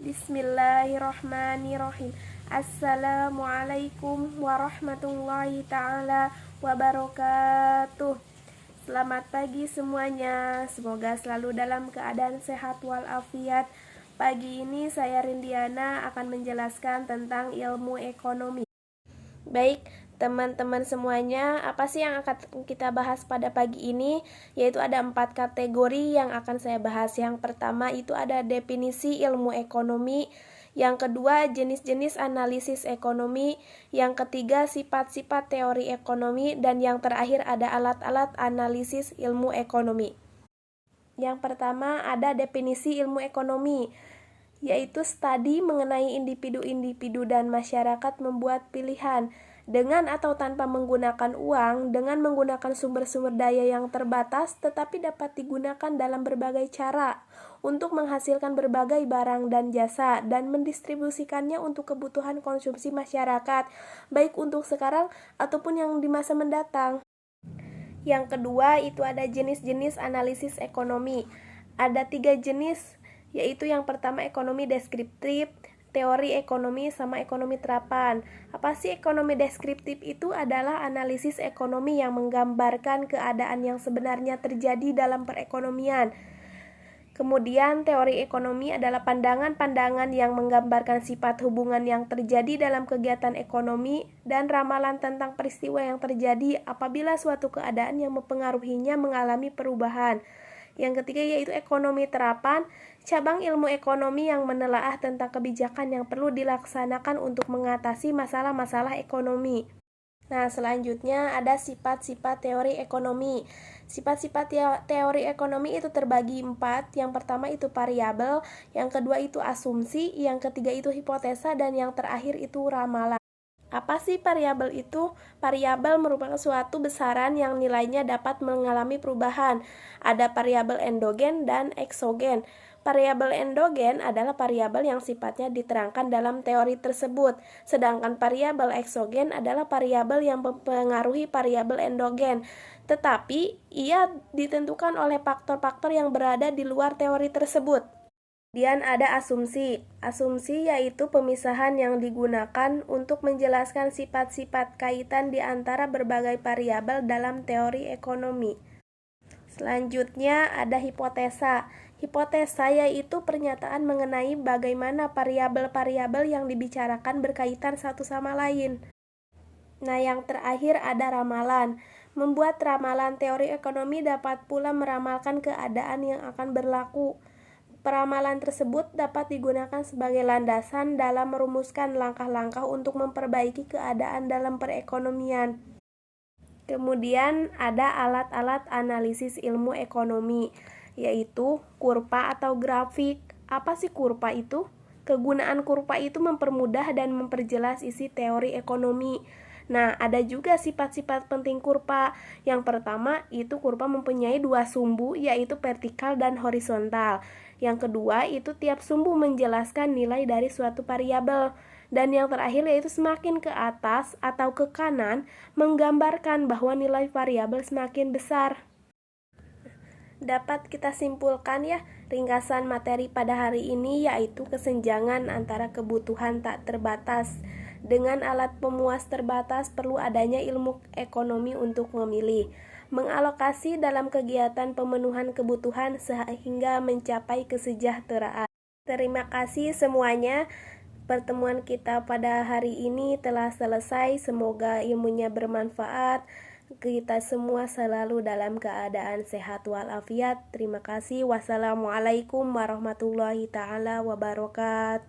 Bismillahirrahmanirrahim. Assalamualaikum warahmatullahi ta'ala wabarakatuh. Selamat pagi semuanya. Semoga selalu dalam keadaan sehat walafiat. Pagi ini saya Rindiana akan menjelaskan tentang ilmu ekonomi. Baik, teman-teman semuanya, apa sih yang akan kita bahas pada pagi ini? Yaitu ada 4 kategori yang akan saya bahas. Yang pertama itu ada definisi ilmu ekonomi, yang kedua jenis-jenis analisis ekonomi, yang ketiga sifat-sifat teori ekonomi, dan yang terakhir ada alat-alat analisis ilmu ekonomi. Yang pertama ada definisi ilmu ekonomi, yaitu studi mengenai individu-individu dan masyarakat membuat pilihan dengan atau tanpa menggunakan uang, dengan menggunakan sumber-sumber daya yang terbatas tetapi dapat digunakan dalam berbagai cara untuk menghasilkan berbagai barang dan jasa dan mendistribusikannya untuk kebutuhan konsumsi masyarakat, baik untuk sekarang ataupun yang di masa mendatang. Yang kedua itu ada jenis-jenis analisis ekonomi. Ada 3 jenis, yaitu yang pertama ekonomi deskriptif, teori ekonomi, sama ekonomi terapan. Apa sih ekonomi deskriptif? Itu adalah analisis ekonomi yang menggambarkan keadaan yang sebenarnya terjadi dalam perekonomian. Kemudian teori ekonomi adalah pandangan-pandangan yang menggambarkan sifat hubungan yang terjadi dalam kegiatan ekonomi dan ramalan tentang peristiwa yang terjadi apabila suatu keadaan yang mempengaruhinya mengalami perubahan. Yang ketiga yaitu ekonomi terapan, cabang ilmu ekonomi yang menelaah tentang kebijakan yang perlu dilaksanakan untuk mengatasi masalah-masalah ekonomi. Nah, selanjutnya ada sifat-sifat teori ekonomi. Sifat-sifat teori ekonomi itu terbagi 4. Yang pertama itu variabel, yang kedua itu asumsi, yang ketiga itu hipotesa, dan yang terakhir itu ramalan. Apa sih variabel itu? Variabel merupakan suatu besaran yang nilainya dapat mengalami perubahan. Ada variabel endogen dan eksogen. Variabel endogen adalah variabel yang sifatnya diterangkan dalam teori tersebut, sedangkan variabel eksogen adalah variabel yang mempengaruhi variabel endogen, tetapi ia ditentukan oleh faktor-faktor yang berada di luar teori tersebut. Kemudian ada asumsi. Asumsi yaitu pemisahan yang digunakan untuk menjelaskan sifat-sifat kaitan di antara berbagai variabel dalam teori ekonomi. Selanjutnya ada hipotesa. Hipotesa yaitu pernyataan mengenai bagaimana variabel-variabel yang dibicarakan berkaitan satu sama lain. Nah, yang terakhir ada ramalan. Membuat ramalan teori ekonomi dapat pula meramalkan keadaan yang akan berlaku. Peramalan tersebut dapat digunakan sebagai landasan dalam merumuskan langkah-langkah untuk memperbaiki keadaan dalam perekonomian. Kemudian ada alat-alat analisis ilmu ekonomi, yaitu kurva atau grafik. Apa sih kurva itu? Kegunaan kurva itu mempermudah dan memperjelas isi teori ekonomi. Nah, ada juga sifat-sifat penting kurva. Yang pertama, itu kurva mempunyai 2 sumbu, yaitu vertikal dan horizontal. Yang kedua, itu tiap sumbu menjelaskan nilai dari suatu variabel. Dan yang terakhir yaitu semakin ke atas atau ke kanan menggambarkan bahwa nilai variabel semakin besar. Dapat kita simpulkan ya, ringkasan materi pada hari ini yaitu kesenjangan antara kebutuhan tak terbatas. Dengan alat pemuas terbatas perlu adanya ilmu ekonomi untuk memilih, mengalokasi dalam kegiatan pemenuhan kebutuhan sehingga mencapai kesejahteraan. Terima kasih semuanya. Pertemuan kita pada hari ini telah selesai. Semoga ilmunya bermanfaat. Kita semua selalu dalam keadaan sehat walafiat. Terima kasih. Wassalamualaikum warahmatullahi taala wabarakatuh.